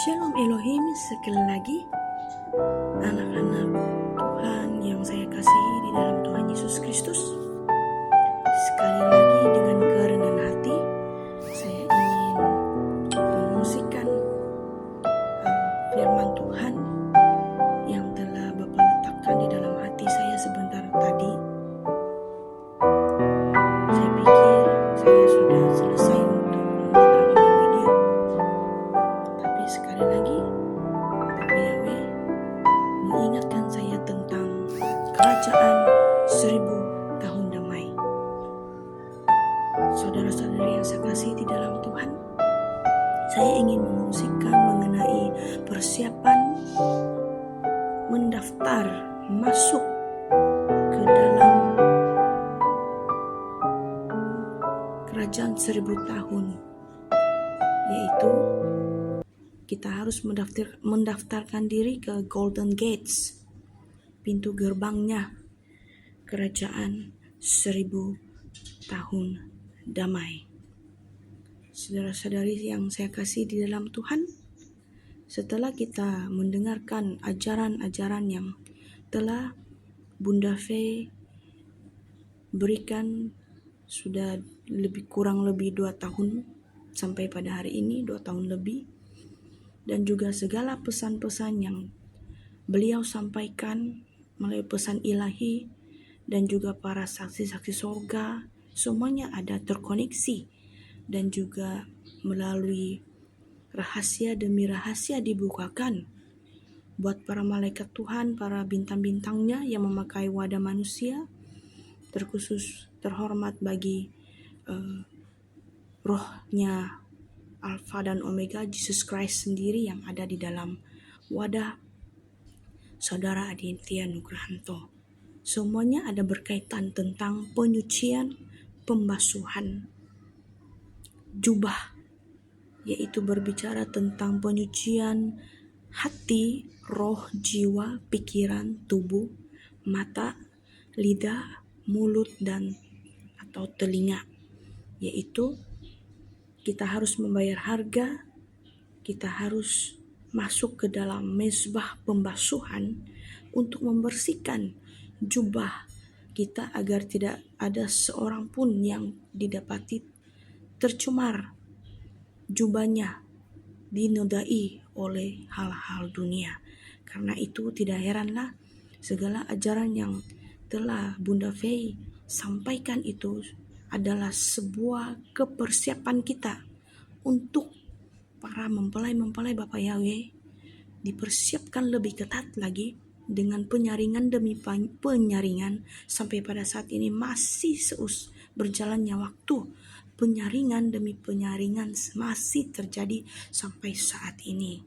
Shalom Elohim, sekali lagi anak-anak Tuhan yang saya kasihi di dalam Tuhan Yesus Kristus. Sekali lagi dengan kerendahan hati saya ingin mengungsikan firman Tuhan yang telah Bapa letakkan di dalam hati saya sebentar tadi. Saya pikir saya sudah selesai untuk membuat rekaman video, tapi sekali lagi Bapak Yahweh mengingatkan saya tentang kerajaan 1000 tahun damai. Saudara-saudari yang saya kasih di dalam Tuhan, saya ingin mengungsikan mengenai persiapan mendaftar masuk ke dalam kerajaan 1000 tahun, yaitu kita harus mendaftarkan diri ke Golden Gates, pintu gerbangnya kerajaan 1000 tahun damai. Saudara-saudari yang saya kasih di dalam Tuhan, setelah kita mendengarkan ajaran-ajaran yang telah Bunda Fei berikan sudah kurang lebih 2 tahun sampai pada hari ini 2 tahun lebih, dan juga segala pesan-pesan yang beliau sampaikan melalui pesan ilahi dan juga para saksi-saksi sorga, semuanya ada terkoneksi dan juga melalui rahasia demi rahasia dibukakan buat para malaikat Tuhan, para bintang-bintangnya yang memakai wadah manusia, terkhusus terhormat bagi rohnya Alfa dan Omega, Jesus Christ sendiri yang ada di dalam wadah Saudara Aditya Nugrahanto. Semuanya ada berkaitan tentang penyucian, pembasuhan jubah, yaitu berbicara tentang penyucian hati, roh, jiwa, pikiran, tubuh, mata, lidah, mulut, dan atau telinga, yaitu kita harus membayar harga, kita harus masuk ke dalam mezbah pembasuhan untuk membersihkan jubah kita agar tidak ada seorang pun yang didapati tercemar jubahnya, dinodai oleh hal-hal dunia. Karena itu tidak heranlah segala ajaran yang telah Bunda Fei sampaikan itu adalah sebuah kepersiapan kita untuk para mempelai-mempelai Bapak Yahweh dipersiapkan lebih ketat lagi dengan penyaringan demi penyaringan. Sampai pada saat ini masih berjalannya waktu, penyaringan demi penyaringan masih terjadi sampai saat ini.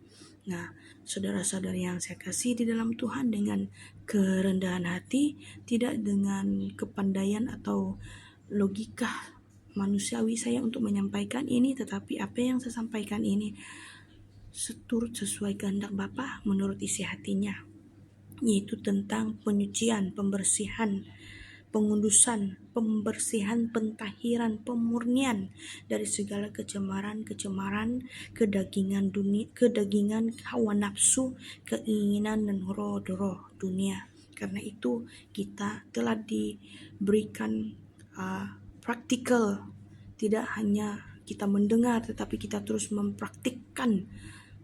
Nah, saudara-saudari yang saya kasih di dalam Tuhan, dengan kerendahan hati, tidak dengan kepandaian atau logika manusiawi saya untuk menyampaikan ini, tetapi apa yang saya sampaikan ini sesuai kehendak Bapa menurut isi hatinya, yaitu tentang penyucian, pembersihan, pengudusan, pembersihan, pentahiran, pemurnian dari segala kecemaran, kedagingan dunia, kedagingan, hawa nafsu, keinginan dan roh dunia. Karena itu kita telah diberikan praktikal, tidak hanya kita mendengar tetapi kita terus mempraktikkan,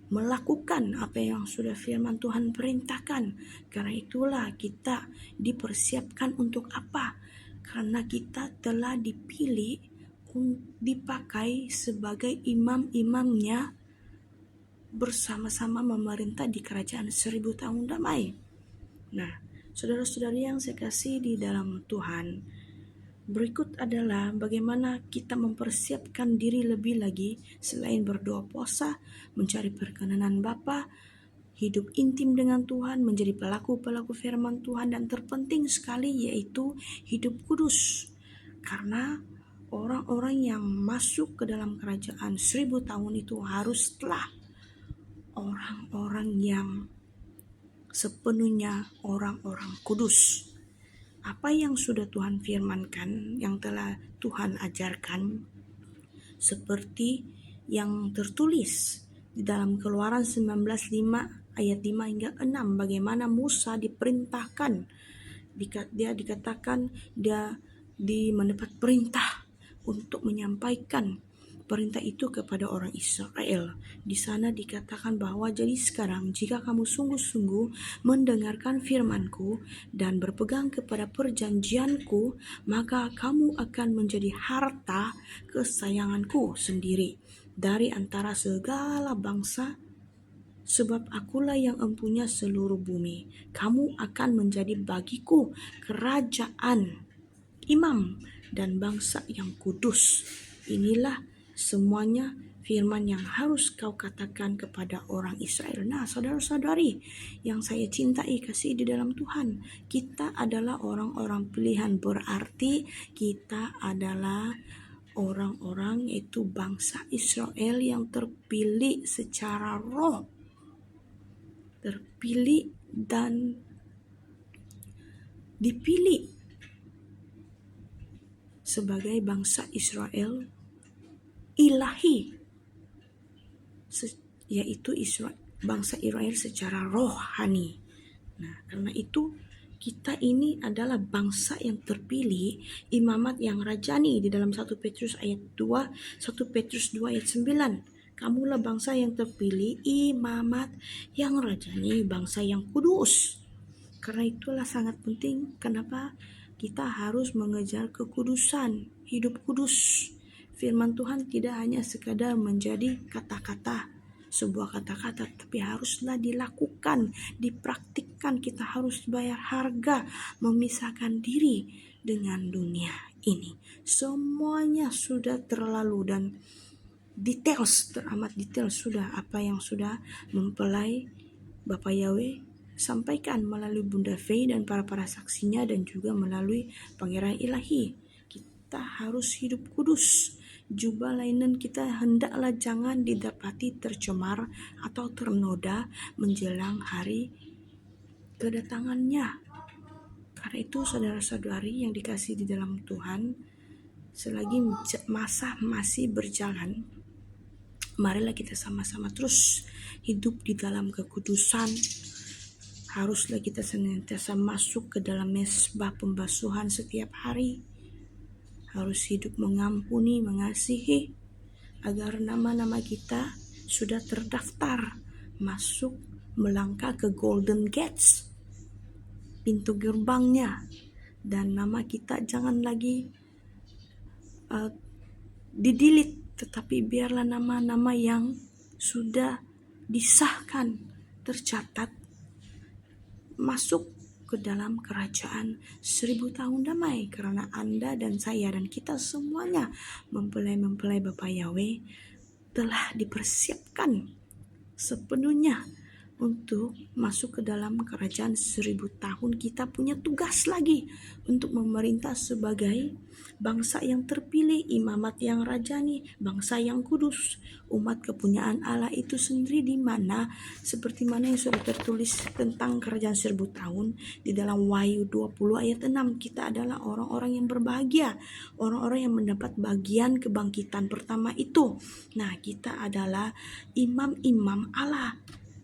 melakukan apa yang sudah firman Tuhan perintahkan. Karena itulah kita dipersiapkan untuk apa? Karena kita telah dipilih dipakai sebagai imam-imamnya bersama-sama memerintah di kerajaan 1000 tahun damai. Nah, saudara-saudari yang saya kasih di dalam Tuhan, berikut adalah bagaimana kita mempersiapkan diri lebih lagi selain berdoa puasa, mencari perkenanan Bapa, hidup intim dengan Tuhan, menjadi pelaku-pelaku firman Tuhan, dan terpenting sekali yaitu hidup kudus. Karena orang-orang yang masuk ke dalam kerajaan 1000 tahun itu haruslah orang-orang yang sepenuhnya orang-orang kudus. Apa yang sudah Tuhan firmankan, yang telah Tuhan ajarkan, seperti yang tertulis di dalam Keluaran 19:5 ayat 5 hingga 6 bagaimana Musa diperintahkan, dia dikatakan dia mendapat perintah untuk menyampaikan perintah itu kepada orang Israel. Di sana dikatakan bahwa jadi sekarang jika kamu sungguh-sungguh mendengarkan firman-Ku dan berpegang kepada perjanjian-Ku, maka kamu akan menjadi harta kesayangan-Ku sendiri dari antara segala bangsa, sebab akulah yang empunya seluruh bumi. Kamu akan menjadi bagiku kerajaan, imam, dan bangsa yang kudus. Inilah semuanya firman yang harus kau katakan kepada orang Israel. Nah, saudara-saudari yang saya cintai kasih di dalam Tuhan, kita adalah orang-orang pilihan, berarti kita adalah orang-orang, yaitu bangsa Israel yang terpilih secara roh, terpilih dan dipilih sebagai bangsa Israel ilahi, yaitu bangsa Israel secara rohani. Nah, karena itu kita ini adalah bangsa yang terpilih, imamat yang rajani di dalam 1 Petrus ayat 2, 1 Petrus 2 ayat 9. Kamulah bangsa yang terpilih, imamat yang rajani, bangsa yang kudus. Karena itulah sangat penting kenapa kita harus mengejar kekudusan, hidup kudus. Firman Tuhan tidak hanya sekadar menjadi kata-kata, sebuah kata-kata, tapi haruslah dilakukan, dipraktikkan. Kita harus bayar harga, memisahkan diri dengan dunia ini. Semuanya sudah terlalu dan teramat detail sudah apa yang sudah mempelai Bapak Yahweh sampaikan melalui Bunda Fei dan para saksinya, dan juga melalui Pangeran Ilahi. Kita harus hidup kudus. Jubah linen kita hendaklah jangan didapati tercemar atau ternoda menjelang hari kedatangannya. Karena itu saudara-saudari yang dikasihi di dalam Tuhan, selagi masa masih berjalan, marilah kita sama-sama terus hidup di dalam kekudusan. Haruslah kita senantiasa masuk ke dalam mezbah pembasuhan setiap hari. Harus hidup mengampuni, mengasihi, agar nama-nama kita sudah terdaftar masuk melangkah ke Golden Gates, pintu gerbangnya, dan nama kita jangan lagi didelete, tetapi biarlah nama-nama yang sudah disahkan, tercatat, masuk ke dalam kerajaan 1000 tahun damai. Karena Anda dan saya dan kita semuanya mempelai-mempelai Bapa Yahweh telah dipersiapkan sepenuhnya untuk masuk ke dalam kerajaan 1000 tahun. Kita punya tugas lagi untuk memerintah sebagai bangsa yang terpilih, imamat yang rajani, bangsa yang kudus, umat kepunyaan Allah itu sendiri, di mana seperti mana yang sudah tertulis tentang kerajaan 1000 tahun di dalam Wahyu 20 ayat 6. Kita adalah orang-orang yang berbahagia, orang-orang yang mendapat bagian kebangkitan pertama itu. Nah, kita adalah imam-imam Allah,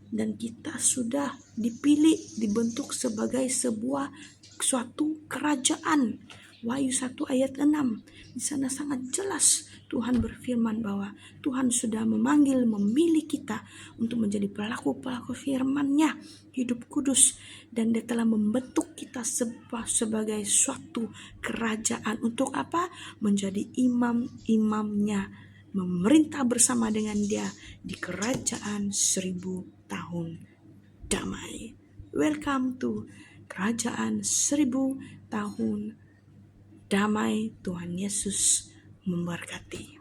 dan kita sudah dipilih, dibentuk sebagai suatu kerajaan. Wahyu 1 ayat 6. Di sana sangat jelas Tuhan berfirman bahwa Tuhan sudah memilih kita untuk menjadi pelaku-pelaku firman-Nya, hidup kudus, dan Dia telah membentuk kita sebagai suatu kerajaan. Untuk apa? Menjadi imam-imamnya, memerintah bersama dengan Dia di kerajaan 1000 tahun damai. Welcome to kerajaan 1000 tahun damai. Tuhan Yesus memberkati.